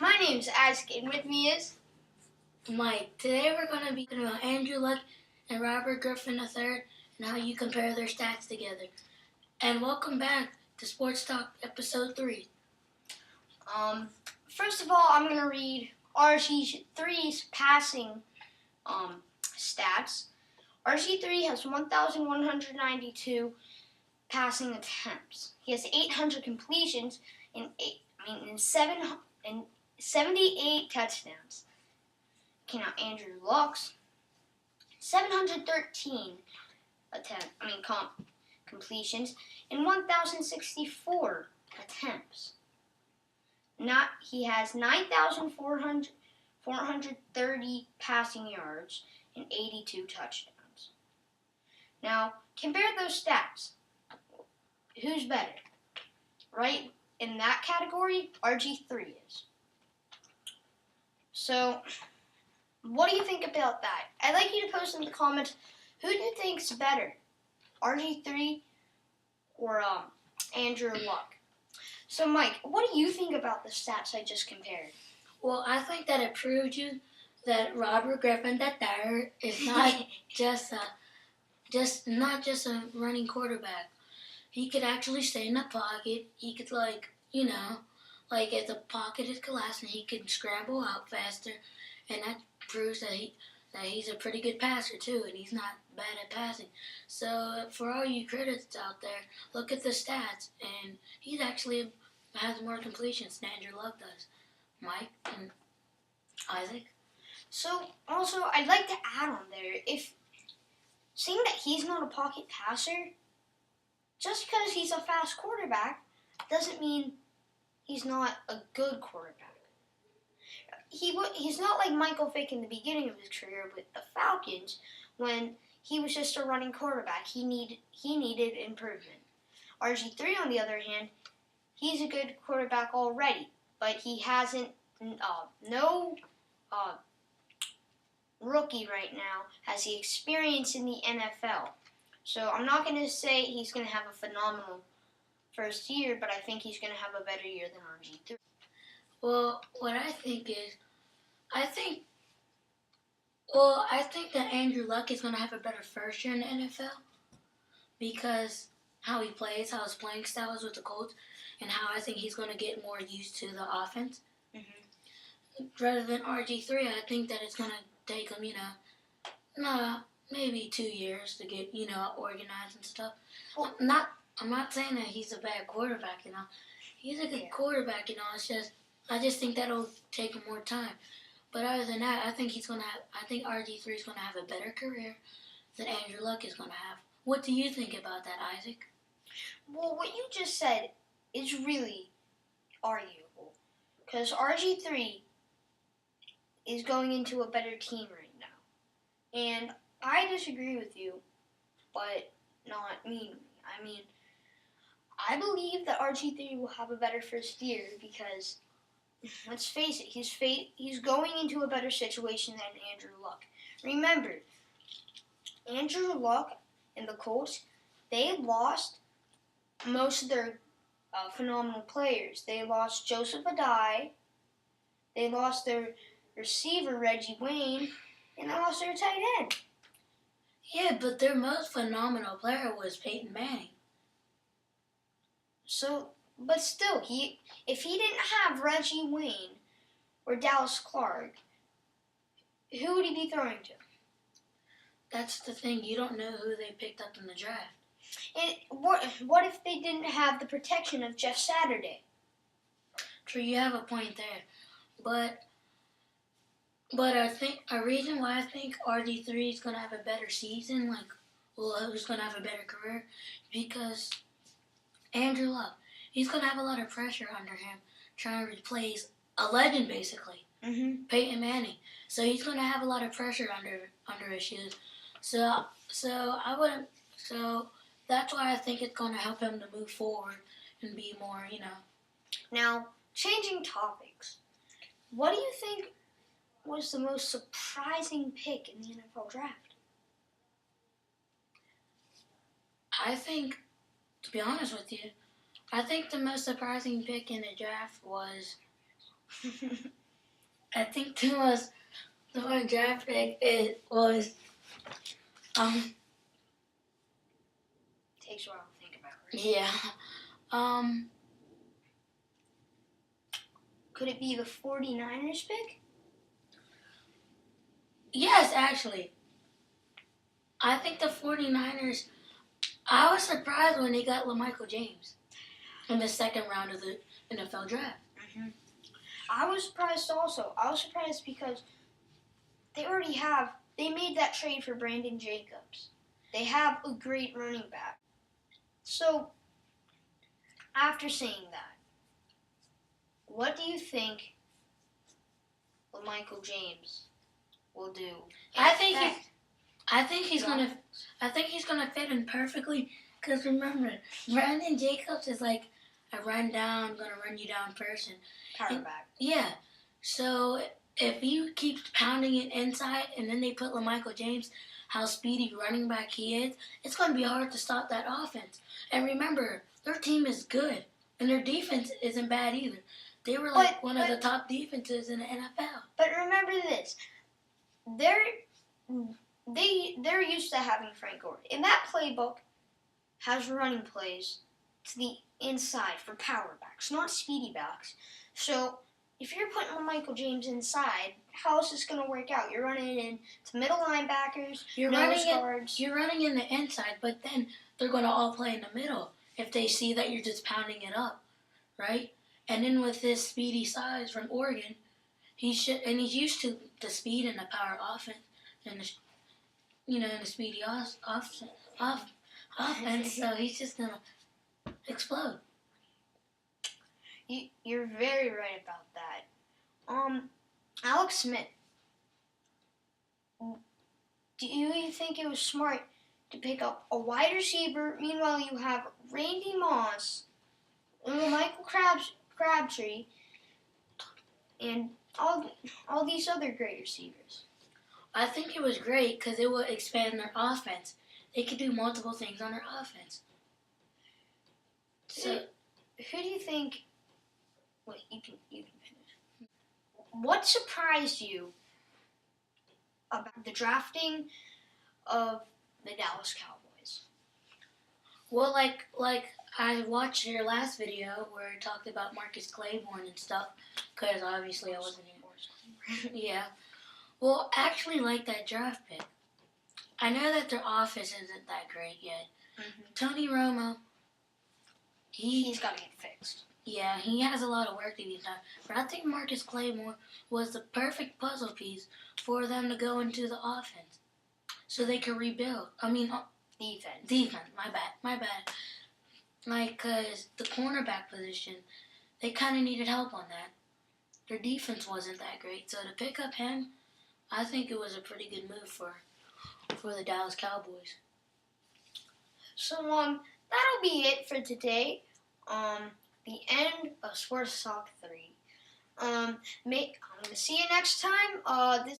My name's Isaac, and with me is Mike. Today we're going to be talking about Andrew Luck and Robert Griffin III and how you compare their stats together. And welcome back to Sports Talk Episode 3. First of all, I'm going to read RG3's passing stats. RG3 has 1,192 passing attempts. He has 800 completions and 78 touchdowns. Okay, now Andrew Luck's 713 completions and 1,064 attempts. He has 9,430 passing yards and 82 touchdowns. Now, compare those stats. Who's better? Right in that category, RG3 is. So, what do you think about that? I'd like you to post in the comments, who do you think's better? RG3 or Andrew Luck? So, Mike, what do you think about the stats I just compared? Well, I think that it proved you that Robert Griffin III is not just a running quarterback. He could actually stay in the pocket. He could if the pocket is collapsing, he could scramble out faster, and that proves that he's a pretty good passer too, and he's not bad at passing. So for all you critics out there, look at the stats, and he actually has more completions than Andrew Luck does. Mike and Isaac. So also, I'd like to add on there, if saying that he's not a pocket passer, just because he's a fast quarterback doesn't mean he's not a good quarterback. He's not like Michael Vick in the beginning of his career with the Falcons when he was just a running quarterback. He needed improvement. RG3, on the other hand, he's a good quarterback already, but he hasn't. No rookie right now has the experience in the NFL. So I'm not going to say he's going to have a phenomenal first year, but I think he's going to have a better year than RG3. Well, what I think is, I think that Andrew Luck is going to have a better first year in the NFL because how he plays, how his playing style is with the Colts, and how I think he's going to get more used to the offense. Mm-hmm. Rather than RG3, I think that it's going to take him, maybe 2 years to get, organized and stuff. Well, I'm not saying that he's a bad quarterback, He's a good quarterback, I just think that'll take him more time. But other than that, I think RG3 is going to have a better career than Andrew Luck is going to have. What do you think about that, Isaac? Well, what you just said is really arguable. Because RG3 is going into a better team right now. And I disagree with you, but not meanly. I believe that RG3 will have a better first year because, let's face it, he's going into a better situation than Andrew Luck. Remember, Andrew Luck and the Colts, they lost most of their phenomenal players. They lost Joseph Adai, they lost their receiver, Reggie Wayne, and they lost their tight end. Yeah, but their most phenomenal player was Peyton Manning. So, but still, if he didn't have Reggie Wayne or Dallas Clark, who would he be throwing to? That's the thing. You don't know who they picked up in the draft. And what if they didn't have the protection of Jeff Saturday? True, you have a point there. But I think a reason why I think RG3 is going to have a better season, who's going to have a better career, because Andrew Luck, he's going to have a lot of pressure under him trying to replace a legend, basically, Peyton Manning. So he's going to have a lot of pressure under his shoes. So that's why I think it's going to help him to move forward and be more, Now, changing topics, what do you think was the most surprising pick in the NFL draft? I think, to be honest with you, I think the most surprising pick in the draft was I think the most draft pick was Takes a while to think about it. yeah. Could it be the 49ers pick? Yes, actually. I think the 49ers, I was surprised when they got LaMichael James in the second round of the NFL draft. Mm-hmm. I was surprised also. I was surprised because they made that trade for Brandon Jacobs. They have a great running back. So, after saying that, what do you think LaMichael James will do? I think he's gonna fit in perfectly. Cause remember, Brandon Jacobs is like a gonna run you down person. Power back. Yeah. So if you keep pounding it inside, and then they put LaMichael James, how speedy running back he is, it's gonna be hard to stop that offense. And remember, their team is good, and their defense isn't bad either. They were like one of the top defenses in the NFL. But remember this, they're used to having Frank Gore. And that playbook has running plays to the inside for power backs, not speedy backs. So if you're putting Michael James inside, how is this going to work out? You're running into middle linebackers, nose guards. You're running in the inside, but then they're going to all play in the middle if they see that you're just pounding it up, right? And then with his speedy size from Oregon, he's used to the speed and the power offense, and the speedy offense. So he's just gonna explode. You're very right about that. Alex Smith. Do you think it was smart to pick up a wide receiver? Meanwhile, you have Randy Moss, and Michael Crabtree, and all these other great receivers. I think it was great because it would expand their offense. They could do multiple things on their offense. So, who do you think? Wait, you can finish. What surprised you about the drafting of the Dallas Cowboys? Well, like I watched your last video where it talked about Marcus Claiborne and stuff, because obviously I wasn't here. Yeah. Well, I actually like that draft pick. I know that their offense isn't that great yet. Mm-hmm. Tony Romo, he's got to get fixed. Yeah, he has a lot of work to be done. But I think Marcus Claiborne was the perfect puzzle piece for them to go into the offense, so they could rebuild. Defense. My bad. Like, cause the cornerback position, they kind of needed help on that. Their defense wasn't that great, so to pick up him, I think it was a pretty good move for the Dallas Cowboys. So that'll be it for today. The end of Sports Talk 3. I'm gonna see you next time. This